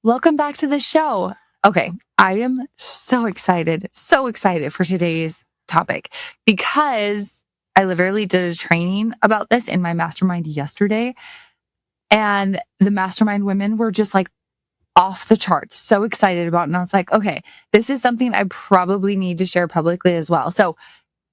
Welcome back to the show. Okay, I am so excited for today's topic because I literally did a training about this in my mastermind yesterday. And the mastermind women were just like off the charts, so excited about it. And I was like, okay, this is something I probably need to share publicly as well. So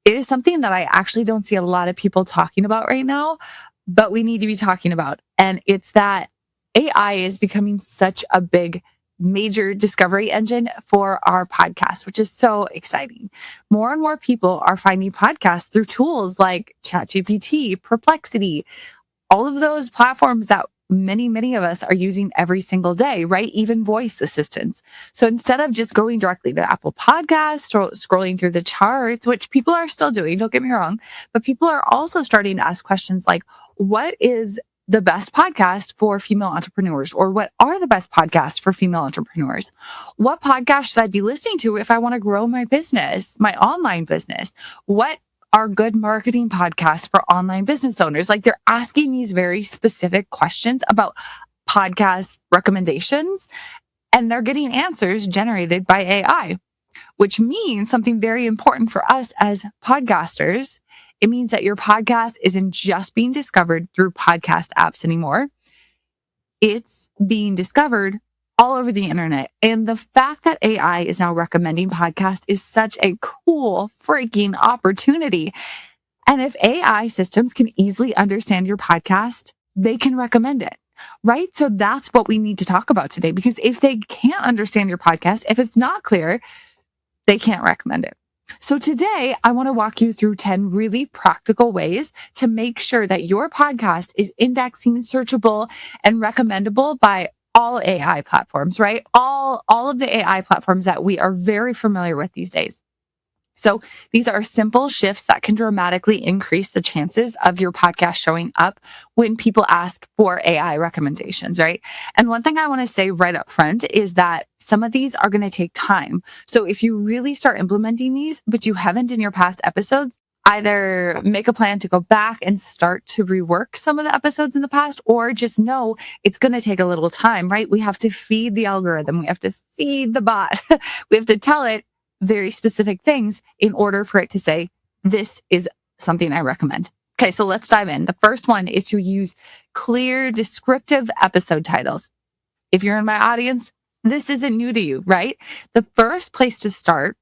it is something that I actually don't see a lot of people talking about right now, but we need to be talking about. And it's that AI is becoming such a big, major discovery engine for our podcast, which is so exciting. More and more people are finding podcasts through tools like ChatGPT, Perplexity, all of those platforms that many of us are using every single day, right? Even voice assistants. So instead of just going directly to Apple Podcasts or scrolling through the charts, which people are still doing, don't get me wrong, but people are also starting to ask questions like, what is the best podcast for female entrepreneurs? Or what are the best podcasts for female entrepreneurs? What podcast should I be listening to if I want to grow my business, my online business? What are good marketing podcasts for online business owners? Like, they're asking these very specific questions about podcast recommendations, and they're getting answers generated by AI, which means something very important for us as podcasters. It means that your podcast isn't just being discovered through podcast apps anymore. It's being discovered all over the internet. And the fact that AI is now recommending podcasts is such a cool freaking opportunity. And if AI systems can easily understand your podcast, they can recommend it, right? So that's what we need to talk about today, because if they can't understand your podcast, if it's not clear, they can't recommend it. So today I want to walk you through 10 really practical ways to make sure that your podcast is indexing, searchable, and recommendable by all AI platforms, right? All of the AI platforms that we are very familiar with these days. So these are simple shifts that can dramatically increase the chances of your podcast showing up when people ask for AI recommendations, right? And one thing I want to say right up front is that some of these are going to take time. So if you really start implementing these, but you haven't in your past episodes, either make a plan to go back and start to rework some of the episodes in the past, or just know it's going to take a little time, right? We have to feed the algorithm. We have to feed the bot. We have to tell it very specific things in order for it to say, this is something I recommend. Okay, so let's dive in. The first one is to use clear, descriptive episode titles. If you're in my audience, this isn't new to you, right? The first place to start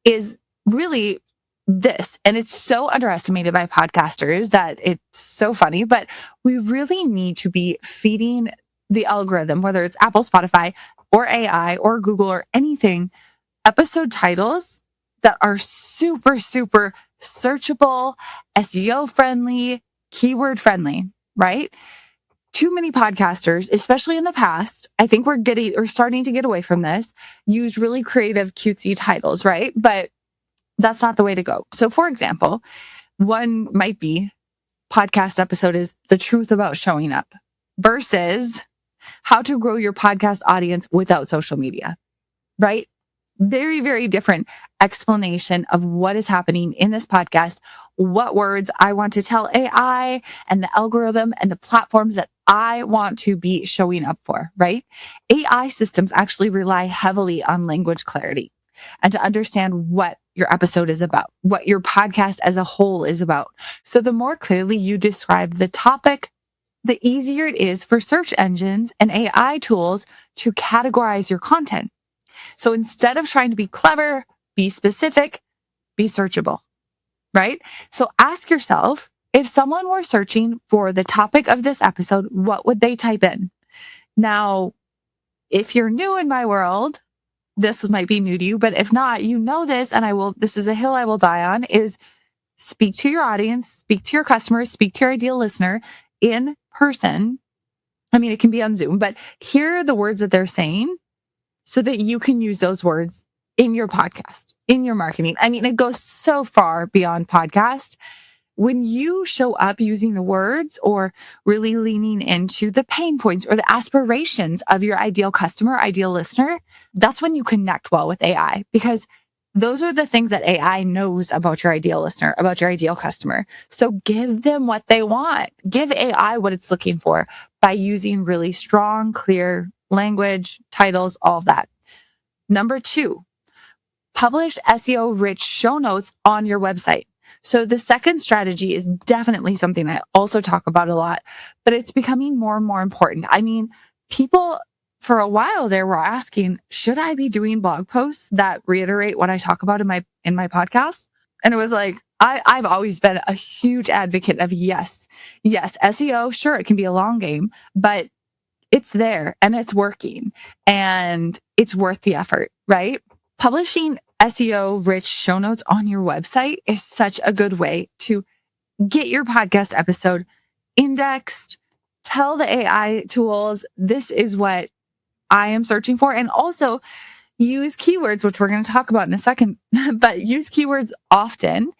is really this, and it's so underestimated by podcasters that it's so funny, but we really need to be feeding the algorithm, whether it's Apple, Spotify, or AI, or Google, or anything, episode titles that are super searchable, SEO friendly, keyword friendly, right? Too many podcasters, especially in the past, I think we're starting to get away from this, use really creative, cutesy titles, right? But that's not the way to go. So for example, one might be podcast episode is The Truth About Showing Up versus How to Grow Your Podcast Audience Without Social Media, right? Very different explanation of what is happening in this podcast, what words I want to tell AI and the algorithm and the platforms that I want to be showing up for, right? AI systems actually rely heavily on language clarity and to understand what your episode is about, what your podcast as a whole is about. So the more clearly you describe the topic, the easier it is for search engines and AI tools to categorize your content. So instead of trying to be clever, be specific, be searchable, right? So ask yourself, if someone were searching for the topic of this episode, what would they type in? Now, if you're new in my world, this might be new to you, but if not, you know this, and this is a hill I will die on, is speak to your audience, speak to your customers, speak to your ideal listener in person. I mean, it can be on Zoom, but hear the words that they're saying so that you can use those words in your podcast, in your marketing. I mean, it goes so far beyond podcast. When you show up using the words or really leaning into the pain points or the aspirations of your ideal customer, ideal listener, that's when you connect well with AI, because those are the things that AI knows about your ideal listener, about your ideal customer. So give them what they want. Give AI what it's looking for by using really strong, clear language, titles, all of that. Number 2, publish SEO-rich show notes on your website. So the second strategy is definitely something I also talk about a lot, but it's becoming more and more important. I mean, people for a while there were asking, should I be doing blog posts that reiterate what I talk about in my podcast? And it was like, I've always been a huge advocate of yes, SEO, sure, it can be a long game, but it's there and it's working and it's worth the effort, right? Publishing SEO-rich show notes on your website is such a good way to get your podcast episode indexed, tell the AI tools, this is what I am searching for, and also use keywords, which we're going to talk about in a second, but use keywords often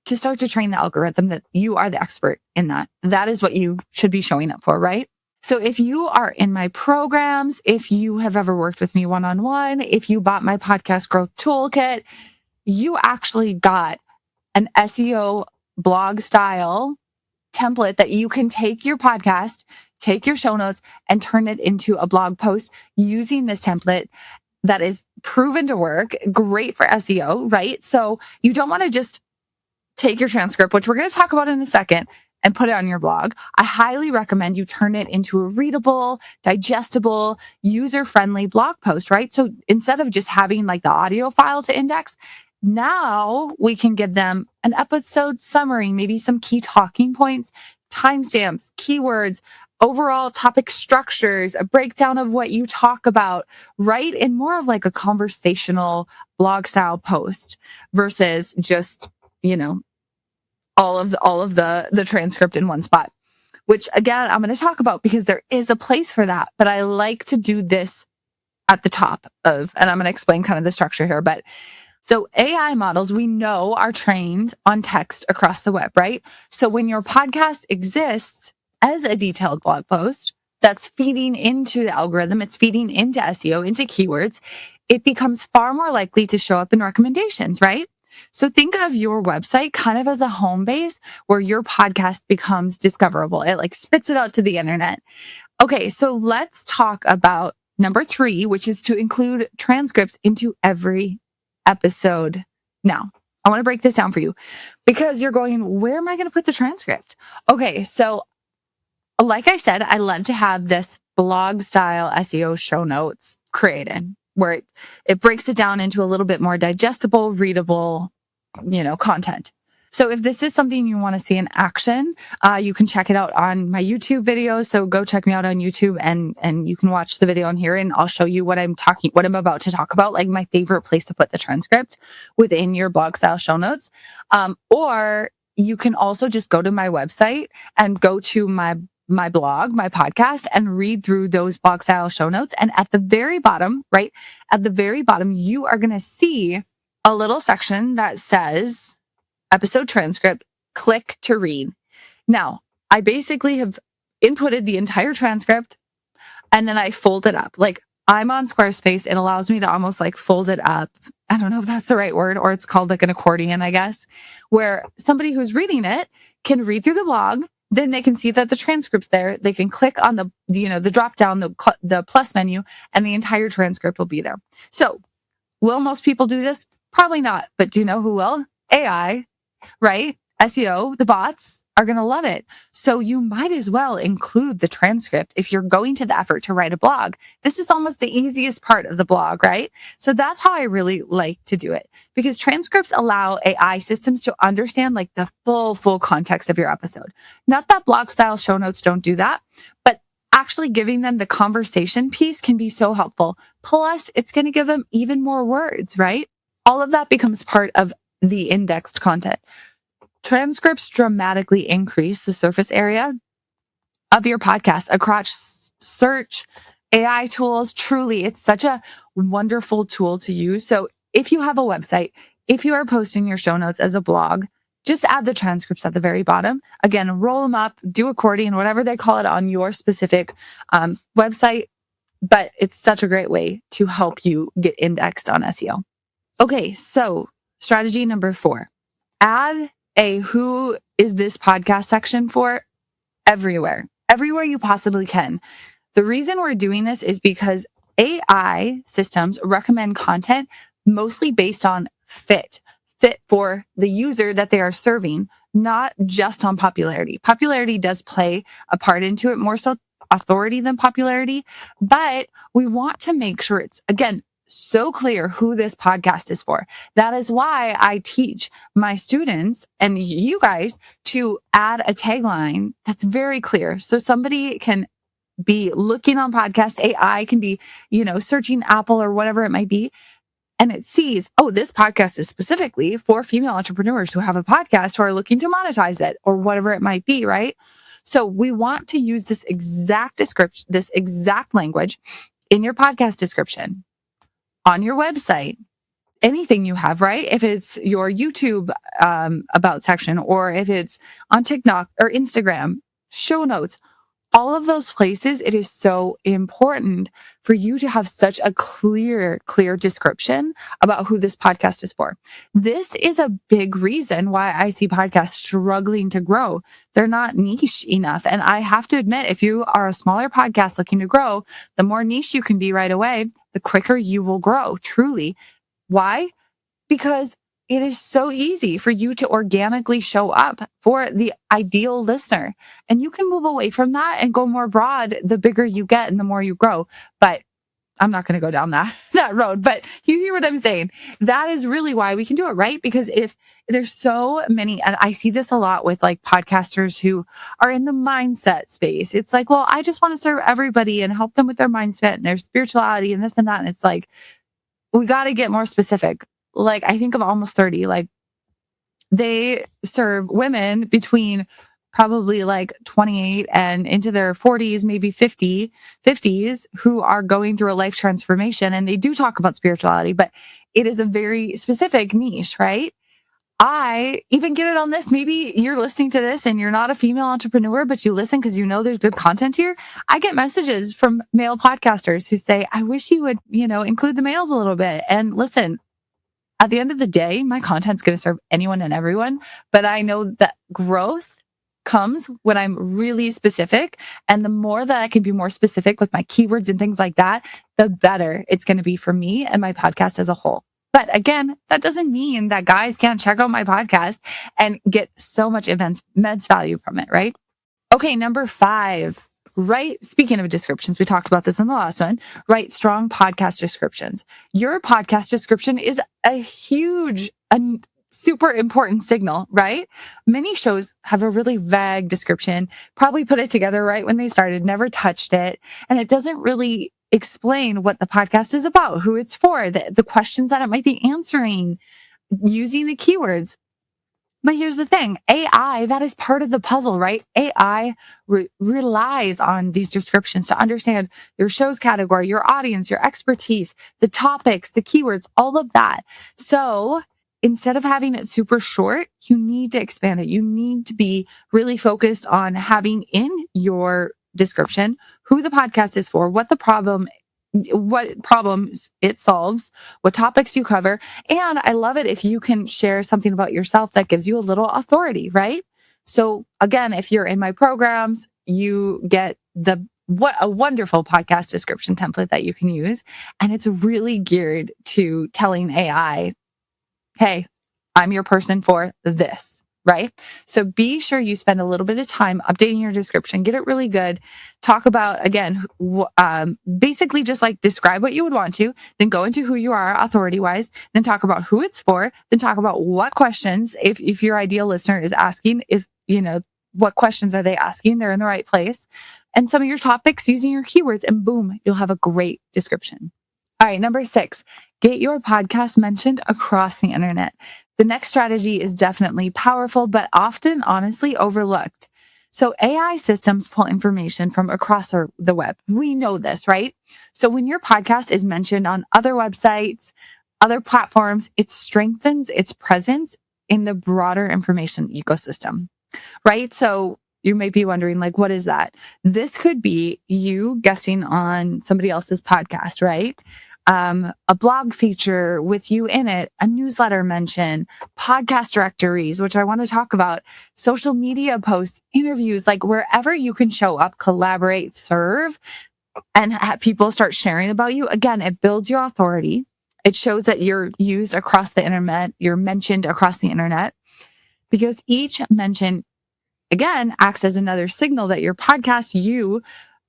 to start to train the algorithm that you are the expert in that. That is what you should be showing up for, right? So if you are in my programs, if you have ever worked with me one-on-one, if you bought my podcast growth toolkit, you actually got an SEO blog style template that you can take your podcast, take your show notes, and turn it into a blog post using this template that is proven to work, great for SEO, right? So you don't want to just take your transcript, which we're going to talk about in a second, and put it on your blog. I highly recommend you turn it into a readable, digestible, user-friendly blog post, right? So instead of just having like the audio file to index, now we can give them an episode summary, maybe some key talking points, timestamps, keywords, overall topic structures, a breakdown of what you talk about, right? In more of like a conversational blog style post versus just, all of the transcript in one spot, which again, I'm going to talk about because there is a place for that, but I like to do this at the top of, and I'm going to explain kind of the structure here, but so AI models we know are trained on text across the web, right? So when your podcast exists as a detailed blog post that's feeding into the algorithm, it's feeding into SEO, into keywords, it becomes far more likely to show up in recommendations, right? So think of your website kind of as a home base where your podcast becomes discoverable. It like spits it out to the internet. Okay, so let's talk about number 3, which is to include transcripts into every episode. Now, I want to break this down for you because you're going, where am I going to put the transcript? Okay, so like I said, I love to have this blog style SEO show notes created where it breaks it down into a little bit more digestible, readable, content. So if this is something you want to see in action, you can check it out on my YouTube video. So go check me out on YouTube and you can watch the video on here and I'll show you what I'm about to talk about, like my favorite place to put the transcript within your blog style show notes. Or you can also just go to my website and go to my blog, my podcast, and read through those blog style show notes. And at the very bottom, right at the very bottom, you are going to see a little section that says episode transcript, click to read. Now, I basically have inputted the entire transcript and then I fold it up. Like I'm on Squarespace. It allows me to almost like fold it up. I don't know if that's the right word, or it's called like an accordion, I guess, where somebody who's reading it can read through the blog. Then they can see that the transcript's there. They can click on the drop down, the plus menu, and the entire transcript will be there. So will most people do this? Probably not. But do you know who will? AI, right? SEO, the bots are going to love it. So you might as well include the transcript if you're going to the effort to write a blog. This is almost the easiest part of the blog, right? So that's how I really like to do it, because transcripts allow AI systems to understand like the full context of your episode. Not that blog style show notes don't do that, but actually giving them the conversation piece can be so helpful. Plus, it's going to give them even more words, right? All of that becomes part of the indexed content. Transcripts dramatically increase the surface area of your podcast across search, AI tools. Truly, it's such a wonderful tool to use. So if you have a website, if you are posting your show notes as a blog, just add the transcripts at the very bottom. Again, roll them up, do accordion, whatever they call it on your specific website. But it's such a great way to help you get indexed on SEO. Okay, so strategy number 4, add a who is this podcast section for everywhere you possibly can. The reason we're doing this is because AI systems recommend content mostly based on fit for the user that they are serving, not just on popularity. Popularity does play a part into it, more so authority than popularity, but we want to make sure it's, again, so clear who this podcast is for. That is why I teach my students and you guys to add a tagline that's very clear. So somebody can be looking on podcast, AI can be, searching Apple or whatever it might be, and it sees, oh, this podcast is specifically for female entrepreneurs who have a podcast who are looking to monetize it or whatever it might be, right? So we want to use this exact description, this exact language in your podcast description, on your website, anything you have, right? If it's your YouTube about section, or if it's on TikTok or Instagram, show notes, all of those places, it is so important for you to have such a clear description about who this podcast is for. This is a big reason why I see podcasts struggling to grow. They're not niche enough. And I have to admit, if you are a smaller podcast looking to grow, the more niche you can be right away, the quicker you will grow, truly. Why? Because it is so easy for you to organically show up for the ideal listener. And you can move away from that and go more broad the bigger you get and the more you grow. But I'm not going to go down that road, but you hear what I'm saying. That is really why we can do it, right? Because if there's so many, and I see this a lot with like podcasters who are in the mindset space. It's like, well, I just want to serve everybody and help them with their mindset and their spirituality and this and that. And it's like, we got to get more specific. Like, I think of Almost 30, like they serve women between probably like 28 and into their 40s, maybe 50s, who are going through a life transformation. And they do talk about spirituality, but it is a very specific niche, right? I even get it on this. Maybe you're listening to this and you're not a female entrepreneur, but you listen because you know there's good content here. I get messages from male podcasters who say, I wish you would, include the males a little bit. And listen, at the end of the day, my content's going to serve anyone and everyone, but I know that growth comes when I'm really specific. And the more that I can be more specific with my keywords and things like that, the better it's going to be for me and my podcast as a whole. But again, that doesn't mean that guys can't check out my podcast and get so much immense value from it, right? Okay, number 5. Right. Speaking of descriptions, we talked about this in the last one. Write strong podcast descriptions. Your podcast description is a huge and super important signal, right? Many shows have a really vague description, probably put it together right when they started, never touched it. And it doesn't really explain what the podcast is about, who it's for, the questions that it might be answering, using the keywords. But here's the thing, AI, that is part of the puzzle, right? AI relies on these descriptions to understand your show's category, your audience, your expertise, the topics, the keywords, all of that. So instead of having it super short, you need to expand it. You need to be really focused on having in your description who the podcast is for, what problems it solves, what topics you cover. And I love it if you can share something about yourself that gives you a little authority, right? So again, if you're in my programs, you get what a wonderful podcast description template that you can use. And it's really geared to telling AI, hey, I'm your person for this, right? So be sure you spend a little bit of time updating your description, get it really good. Talk about, again, basically just like describe what you would want to, then go into who you are authority wise, then talk about who it's for, then talk about what questions, if your ideal listener is asking, what questions are they asking? They're in the right place. And some of your topics using your keywords, and boom, you'll have a great description. All right, number 6, get your podcast mentioned across the internet. The next strategy is definitely powerful, but often honestly overlooked. So AI systems pull information from across the web. We know this, right? So when your podcast is mentioned on other websites, other platforms, it strengthens its presence in the broader information ecosystem, right? So you may be wondering, like, what is that? This could be you guesting on somebody else's podcast, right? A blog feature with you in it, a newsletter mention, podcast directories, which I want to talk about, social media posts, interviews, like wherever you can show up, collaborate, serve, and people start sharing about you, again, it builds your authority. It shows that you're used across the internet, you're mentioned across the internet, because each mention, again, acts as another signal that your podcast, you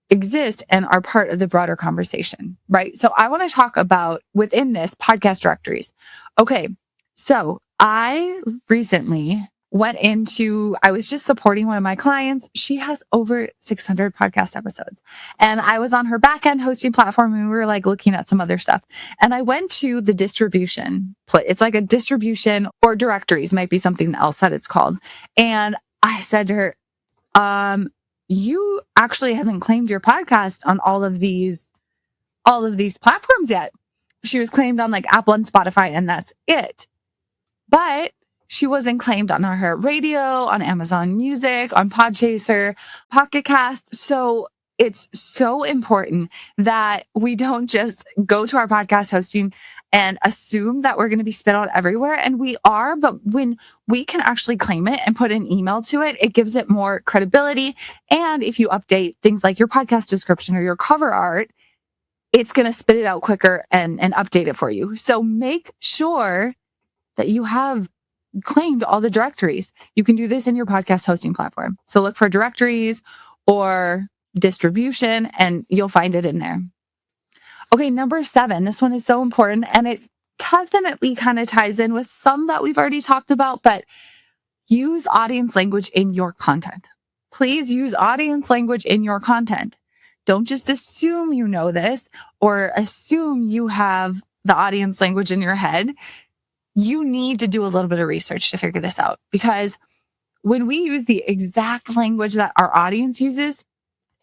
exist and are part of the broader conversation, right? So I want to talk about within this podcast directories. Okay. So I recently I was just supporting one of my clients. She has over 600 podcast episodes, and I was on her backend hosting platform and we were like looking at some other stuff. And I went to the distribution. It's like a distribution, or directories might be something else that it's called. And I said to her, you actually haven't claimed your podcast on all of these platforms yet. She was claimed on like Apple and Spotify, and that's it. But she wasn't claimed on her radio, on Amazon Music, on Podchaser, Pocket Cast. So it's so important that we don't just go to our podcast hosting and assume that we're going to be spit out everywhere. And we are, but when we can actually claim it and put an email to it, it gives it more credibility. And if you update things like your podcast description or your cover art, it's going to spit it out quicker and update it for you. So make sure that you have claimed all the directories. You can do this in your podcast hosting platform. So look for directories or distribution and you'll find it in there. Okay, number 7. This one is so important, and it definitely kind of ties in with some that we've already talked about, but use audience language in your content. Please use audience language in your content. Don't just assume you know this or assume you have the audience language in your head. You need to do a little bit of research to figure this out, because when we use the exact language that our audience uses,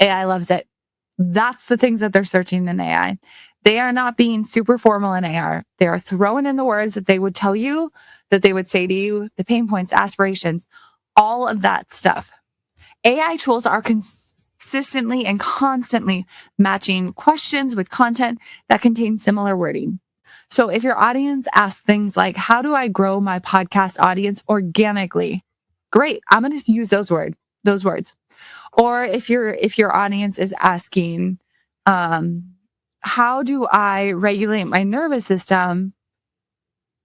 AI loves it. That's the things that they're searching in AI. They are not being super formal in AI. They are throwing in the words that they would tell you, that they would say to you, the pain points, aspirations, all of that stuff. AI tools are consistently and constantly matching questions with content that contains similar wording. So if your audience asks things like, how do I grow my podcast audience organically? Great. I'm going to use those words. Or if your audience is asking, how do I regulate my nervous system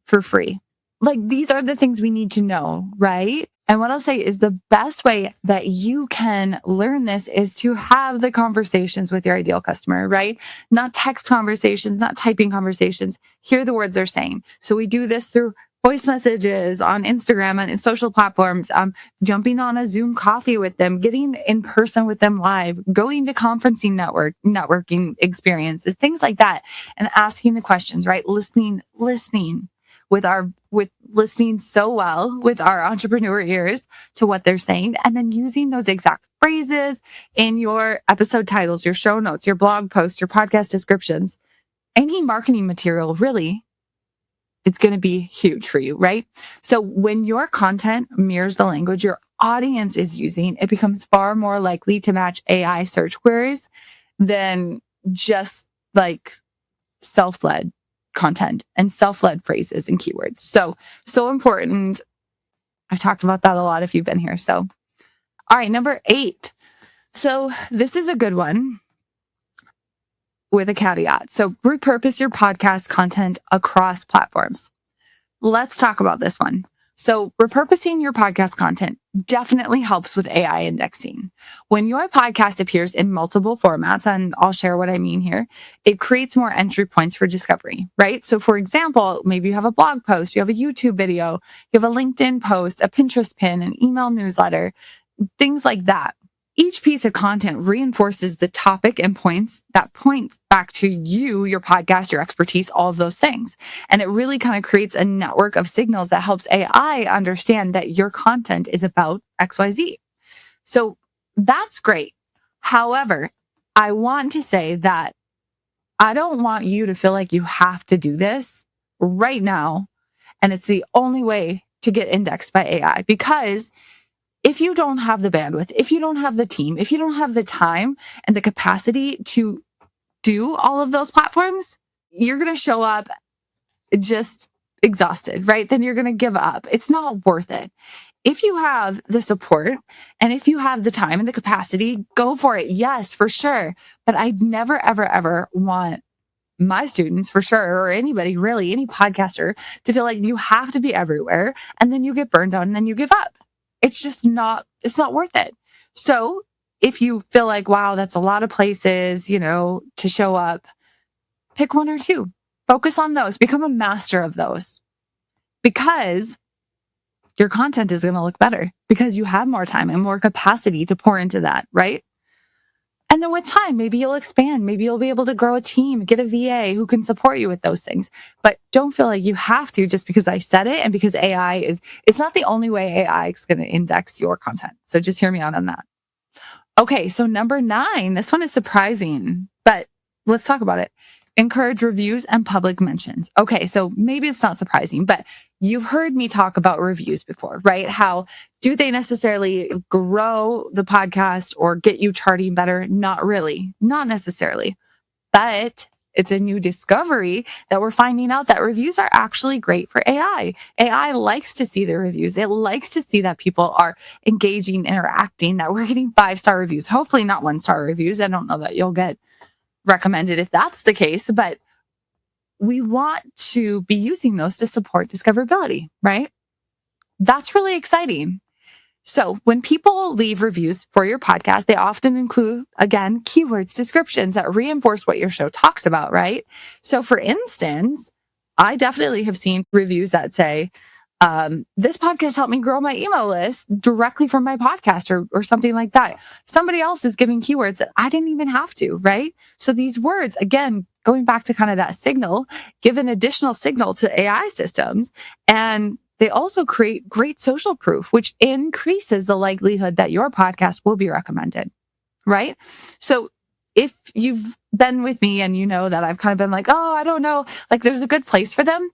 for free? Like, these are the things we need to know, right? And what I'll say is the best way that you can learn this is to have the conversations with your ideal customer, right? Not text conversations, not typing conversations. Hear the words they're saying. So we do this through voice messages on Instagram and in social platforms, jumping on a Zoom coffee with them, getting in person with them live, going to networking experiences, things like that, and asking the questions, right? Listening with listening so well with our entrepreneur ears to what they're saying, and then using those exact phrases in your episode titles, your show notes, your blog posts, your podcast descriptions, any marketing material, really. It's going to be huge for you, right? So when your content mirrors the language your audience is using, it becomes far more likely to match AI search queries than just like self-led content and self-led phrases and keywords. So important. I've talked about that a lot if you've been here. So, all right, number 8. So this is a good one with a caveat. So repurpose your podcast content across platforms. Let's talk about this one. So repurposing your podcast content definitely helps with AI indexing. When your podcast appears in multiple formats, and I'll share what I mean here, it creates more entry points for discovery, right? So for example, maybe you have a blog post, you have a YouTube video, you have a LinkedIn post, a Pinterest pin, an email newsletter, things like that. Each piece of content reinforces the topic and points back to you, your podcast, your expertise, all of those things. And it really kind of creates a network of signals that helps AI understand that your content is about XYZ. So that's great. However, I want to say that I don't want you to feel like you have to do this right now, and it's the only way to get indexed by AI, because if you don't have the bandwidth, if you don't have the team, if you don't have the time and the capacity to do all of those platforms, you're going to show up just exhausted, right? Then you're going to give up. It's not worth it. if you have the support and if you have the time and the capacity, go for it. Yes, for sure. But I'd never, ever, ever want my students for sure, or anybody really, any podcaster to feel like you have to be everywhere and then you get burned out and then you give up. It's just not, it's not worth it. So if you feel like, wow, that's a lot of places, to show up, pick one or two, focus on those, become a master of those because your content is going to look better because you have more time and more capacity to pour into that, right? And then with time, maybe you'll expand. Maybe you'll be able to grow a team, get a VA who can support you with those things. But don't feel like you have to just because I said it and because it's not the only way AI is going to index your content. So just hear me out on that. Okay, so number 9, this one is surprising, but let's talk about it. Encourage reviews and public mentions. Okay, so maybe it's not surprising, but you've heard me talk about reviews before, right? How do they necessarily grow the podcast or get you charting better? Not really, not necessarily. But it's a new discovery that we're finding out that reviews are actually great for AI. AI likes to see the reviews. It likes to see that people are engaging, interacting, that we're getting 5-star reviews, hopefully not 1-star reviews. I don't know that you'll get recommended if that's the case, but we want to be using those to support discoverability, right? That's really exciting. So when people leave reviews for your podcast, they often include, again, keywords, descriptions that reinforce what your show talks about, right? So for instance, I definitely have seen reviews that say, this podcast helped me grow my email list directly from my podcast or something like that. Somebody else is giving keywords that I didn't even have to, right? So these words, again, going back to kind of that signal, give an additional signal to AI systems. And they also create great social proof, which increases the likelihood that your podcast will be recommended, right? So if you've been with me and you know that I've kind of been like, oh, I don't know, like there's a good place for them,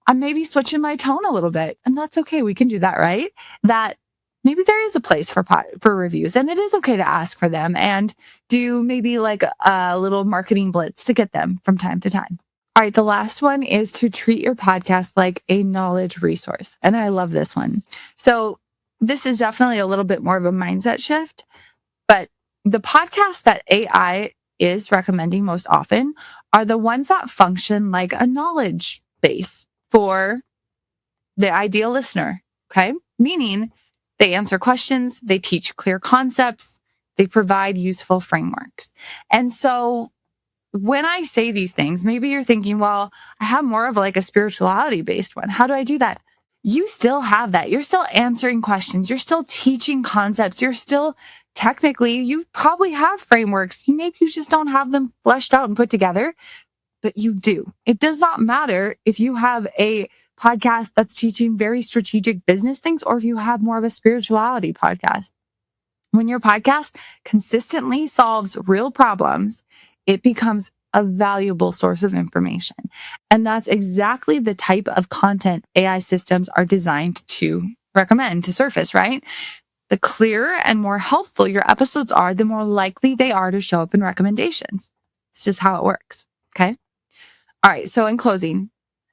I'm maybe switching my tone a little bit, and that's okay. We can do that, right? That maybe there is a place for reviews, and it is okay to ask for them and do maybe like a little marketing blitz to get them from time to time. All right, the last one is to treat your podcast like a knowledge resource, and I love this one. So this is definitely a little bit more of a mindset shift, but the podcasts that AI is recommending most often are the ones that function like a knowledge base for the ideal listener, okay? Meaning they answer questions, they teach clear concepts, they provide useful frameworks. And so when I say these things, maybe you're thinking, well, I have more of like a spirituality based one. How do I do that? You still have that. You're still answering questions. You're still teaching concepts. You're still technically, you probably have frameworks. Maybe you just don't have them fleshed out and put together, but you do. It does not matter if you have a podcast that's teaching very strategic business things or if you have more of a spirituality podcast. When your podcast consistently solves real problems, it becomes a valuable source of information. And that's exactly the type of content AI systems are designed to recommend, to surface, right? The clearer and more helpful your episodes are, the more likely they are to show up in recommendations. It's just how it works, okay? All right, so in closing,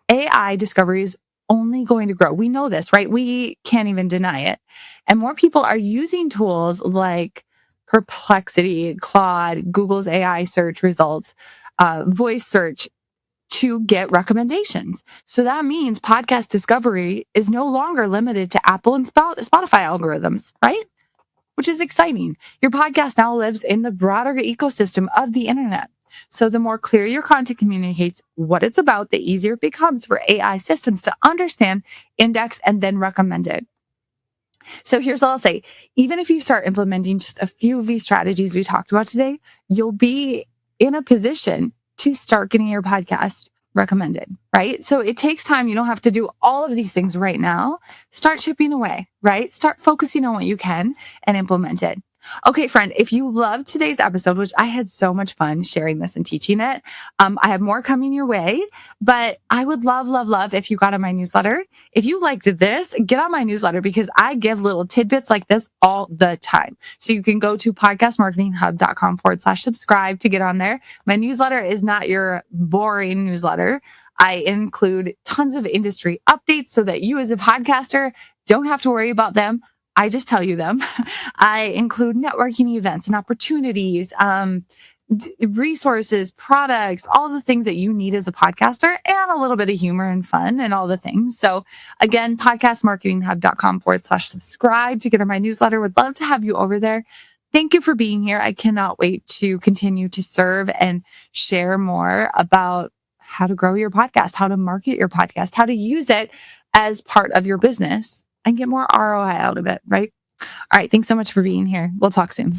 AI discovery is only going to grow. We know this, right? We can't even deny it. And more people are using tools like Perplexity, Claude, Google's AI search results, voice search to get recommendations. So that means podcast discovery is no longer limited to Apple and Spotify algorithms, right? Which is exciting. Your podcast now lives in the broader ecosystem of the internet. So the more clear your content communicates what it's about, the easier it becomes for AI systems to understand, index, and then recommend it. So here's what I'll say. Even if you start implementing just a few of these strategies we talked about today, you'll be in a position to start getting your podcast recommended, right? So it takes time. You don't have to do all of these things right now. Start chipping away, right? Start focusing on what you can and implement it. Okay, friend, if you loved today's episode, which I had so much fun sharing this and teaching it, I have more coming your way, but I would love, love, love if you got on my newsletter. If you liked this, get on my newsletter because I give little tidbits like this all the time. So you can go to podcastmarketinghub.com/subscribe to get on there. My newsletter is not your boring newsletter. I include tons of industry updates so that you as a podcaster don't have to worry about them. I just tell you them. I include networking events and opportunities, resources, products, all the things that you need as a podcaster, and a little bit of humor and fun and all the things. So again, podcastmarketinghub.com/subscribe to get on my newsletter. Would love to have you over there. Thank you for being here. I cannot wait to continue to serve and share more about how to grow your podcast, how to market your podcast, how to use it as part of your business and get more ROI out of it, right? All right. Thanks so much for being here. We'll talk soon.